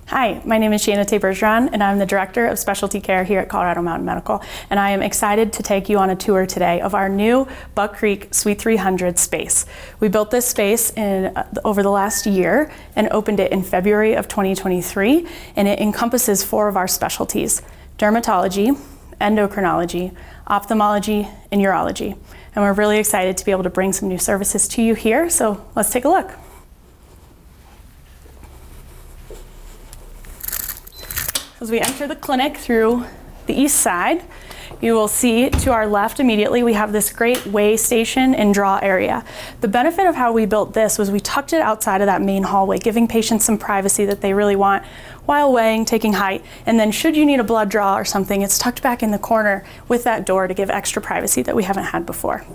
Hi, my name is Shannatay Bergeron, and I'm the Director of Specialty Care here at Colorado Mountain Medical, and I am excited to take you on a tour today of our new Buck Creek Suite 300 space. We built this space over the last year and opened it in February of 2023, and it encompasses 4 of our specialties: Dermatology, Endocrinology, Ophthalmology, and Urology. And we're really excited to be able to bring some new services to you here, so let's take a look. As we enter the clinic through the east side, you will see to our left immediately we have this great weigh station and draw area. The benefit of how we built this was we tucked it outside of that main hallway, giving patients some privacy that they really want while weighing, taking height, and then should you need a blood draw or something, it's tucked back in the corner with that door to give extra privacy that we haven't had before.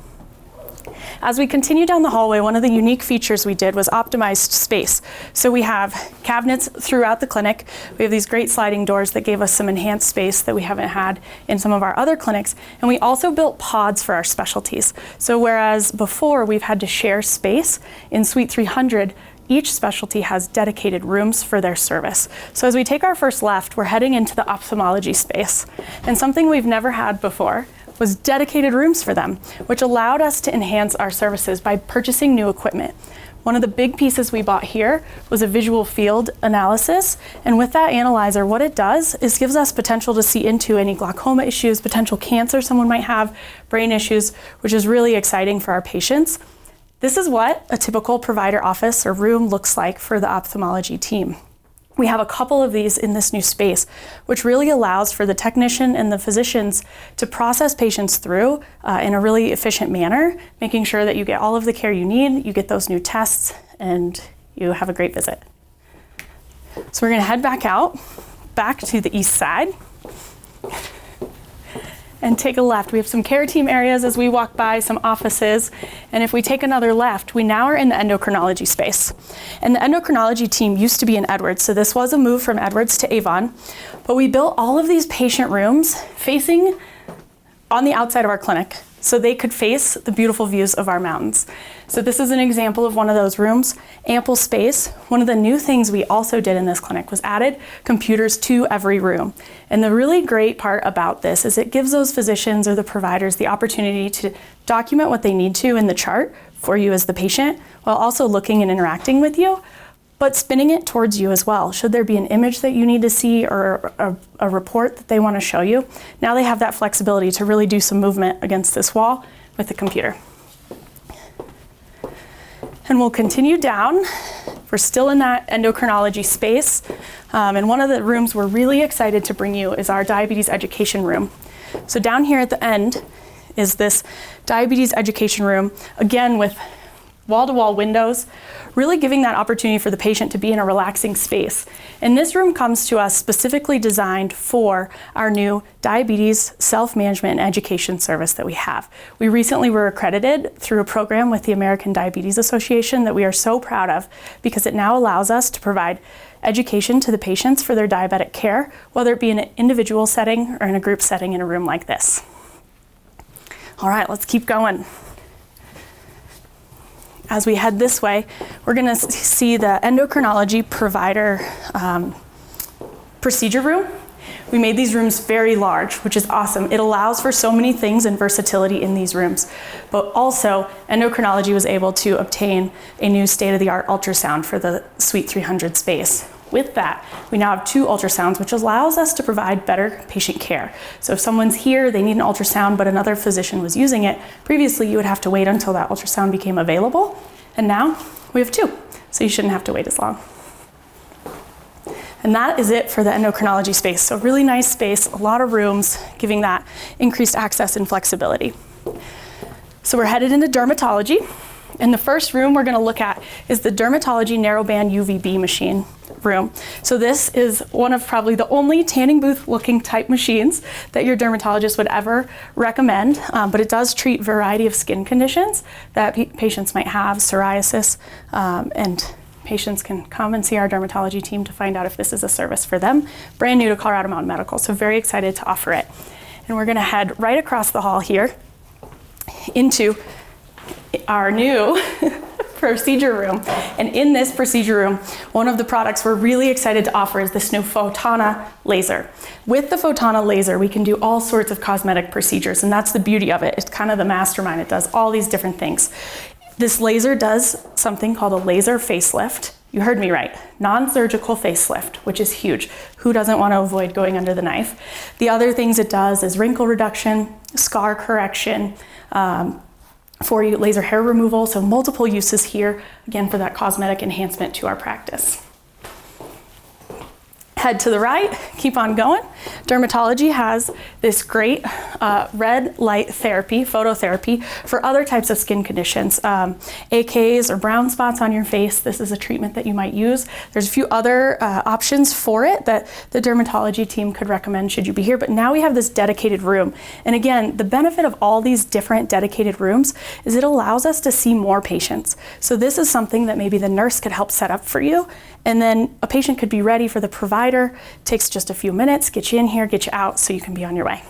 As we continue down the hallway, one of the unique features we did was optimized space. So we have cabinets throughout the clinic. We have these great sliding doors that gave us some enhanced space that we haven't had in some of our other clinics. And we also built pods for our specialties. So whereas before we've had to share space, in Suite 300, each specialty has dedicated rooms for their service. So as we take our first left, we're heading into the ophthalmology space. And something we've never had before was dedicated rooms for them, which allowed us to enhance our services by purchasing new equipment. One of the big pieces we bought here was a visual field analysis, and with that analyzer, what it does is gives us potential to see into any glaucoma issues, potential cancer someone might have, brain issues, which is really exciting for our patients. This is what a typical provider office or room looks like for the ophthalmology team. We have a couple of these in this new space, which really allows for the technician and the physicians to process patients through in a really efficient manner, making sure that you get all of the care you need, you get those new tests, and you have a great visit. So we're gonna head back out, back to the east side, and take a left. We have some care team areas as we walk by, some offices, and if we take another left, we now are in the endocrinology space. And the endocrinology team used to be in Edwards, so this was a move from Edwards to Avon, but we built all of these patient rooms facing on the outside of our clinic, so they could face the beautiful views of our mountains. So this is an example of one of those rooms, ample space. One of the new things we also did in this clinic was added computers to every room. And the really great part about this is it gives those physicians or the providers the opportunity to document what they need to in the chart for you as the patient, while also looking and interacting with you, but spinning it towards you as well. Should there be an image that you need to see or a report that they want to show you, now they have that flexibility to really do some movement against this wall with the computer. And we'll continue down. We're still in that endocrinology space. And one of the rooms we're really excited to bring you is our diabetes education room. So down here at the end is this diabetes education room, again with wall-to-wall windows, really giving that opportunity for the patient to be in a relaxing space. And this room comes to us specifically designed for our new diabetes self-management and education service that we have. We recently were accredited through a program with the American Diabetes Association that we are so proud of, because it now allows us to provide education to the patients for their diabetic care, whether it be in an individual setting or in a group setting in a room like this. All right, let's keep going. As we head this way, we're gonna see the endocrinology provider procedure room. We made these rooms very large, which is awesome. It allows for so many things and versatility in these rooms. But also, endocrinology was able to obtain a new state-of-the-art ultrasound for the Suite 300 space. With that, we now have 2 ultrasounds, which allows us to provide better patient care. So if someone's here, they need an ultrasound, but another physician was using it, previously you would have to wait until that ultrasound became available, and now we have 2, so you shouldn't have to wait as long. And that is it for the endocrinology space. So really nice space, a lot of rooms, giving that increased access and flexibility. So we're headed into dermatology. And the first room we're gonna look at is the dermatology narrowband UVB machine room. So this is one of probably the only tanning booth looking type machines that your dermatologist would ever recommend, but it does treat a variety of skin conditions that patients might have, psoriasis, and patients can come and see our dermatology team to find out if this is a service for them. Brand new to Colorado Mountain Medical, so very excited to offer it. And we're gonna head right across the hall here into our new procedure room. And in this procedure room, one of the products we're really excited to offer is this new Photona laser. With the Photona laser, we can do all sorts of cosmetic procedures, and that's the beauty of it. It's kind of the mastermind. It does all these different things. This laser does something called a laser facelift. You heard me right, non-surgical facelift, which is huge. Who doesn't want to avoid going under the knife? The other things it does is wrinkle reduction, scar correction, for laser hair removal, so multiple uses here, again, for that cosmetic enhancement to our practice. Head to the right, keep on going. Dermatology has this great red light therapy, phototherapy, for other types of skin conditions. AKs or brown spots on your face, this is a treatment that you might use. There's a few other options for it that the dermatology team could recommend should you be here, but now we have this dedicated room. And again, the benefit of all these different dedicated rooms is it allows us to see more patients. So this is something that maybe the nurse could help set up for you, and then a patient could be ready for the provider. Takes just a few minutes, get you in here, get you out, so you can be on your way.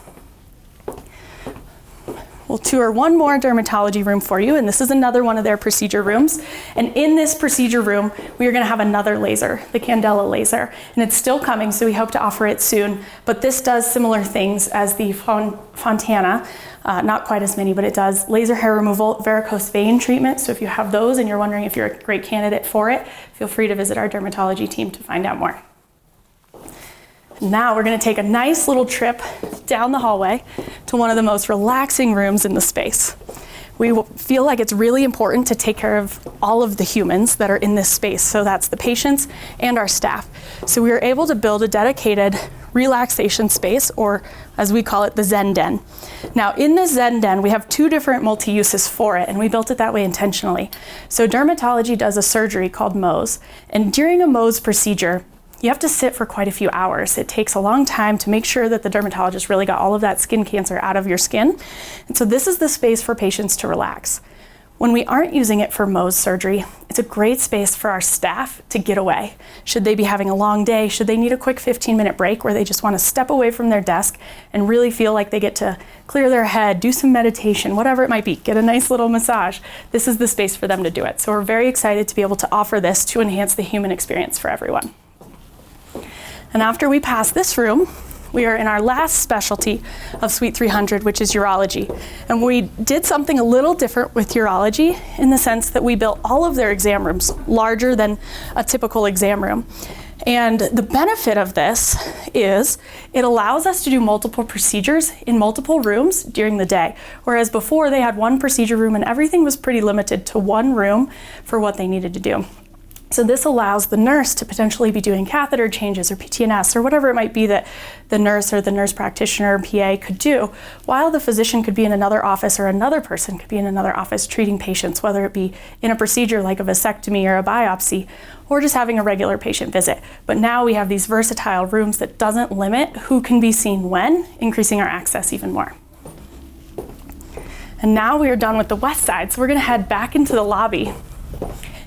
We'll tour one more dermatology room for you, and this is another one of their procedure rooms. And in this procedure room, we are gonna have another laser, the Candela laser. And it's still coming, so we hope to offer it soon. But this does similar things as the Fontana, not quite as many, but it does laser hair removal, varicose vein treatment. So if you have those and you're wondering if you're a great candidate for it, feel free to visit our dermatology team to find out more. Now we're going to take a nice little trip down the hallway to one of the most relaxing rooms in the space. We feel like it's really important to take care of all of the humans that are in this space. So that's the patients and our staff. So we were able to build a dedicated relaxation space, or as we call it, the Zen Den. Now in the Zen Den, we have two different multi-uses for it, and we built it that way intentionally. So dermatology does a surgery called Mohs, and during a Mohs procedure, you have to sit for quite a few hours. It takes a long time to make sure that the dermatologist really got all of that skin cancer out of your skin. And so this is the space for patients to relax. When we aren't using it for Mohs surgery, it's a great space for our staff to get away. Should they be having a long day, should they need a quick 15-minute break where they just want to step away from their desk and really feel like they get to clear their head, do some meditation, whatever it might be, get a nice little massage, this is the space for them to do it. So we're very excited to be able to offer this to enhance the human experience for everyone. And after we pass this room, we are in our last specialty of Suite 300, which is urology. And we did something a little different with urology in the sense that we built all of their exam rooms larger than a typical exam room. And the benefit of this is it allows us to do multiple procedures in multiple rooms during the day. Whereas before they had one procedure room and everything was pretty limited to one room for what they needed to do. So this allows the nurse to potentially be doing catheter changes or PTNS or whatever it might be that the nurse or the nurse practitioner or PA could do, while the physician could be in another office or another person could be in another office treating patients, whether it be in a procedure like a vasectomy or a biopsy, or just having a regular patient visit. But now we have these versatile rooms that doesn't limit who can be seen when, increasing our access even more. And now we are done with the west side, so we're gonna head back into the lobby.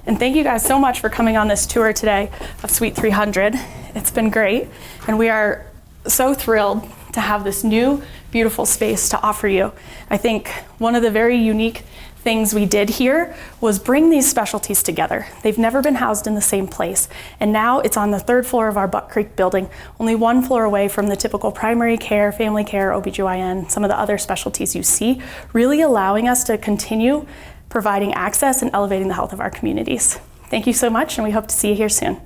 And thank you guys so much for coming on this tour today of Suite 300. It's been great, and we are so thrilled to have this new, beautiful space to offer you. I think one of the very unique things we did here was bring these specialties together. They've never been housed in the same place, and now it's on the third floor of our Buck Creek building, only one floor away from the typical primary care, family care, OBGYN, some of the other specialties you see, really allowing us to continue providing access and elevating the health of our communities. Thank you so much, and we hope to see you here soon.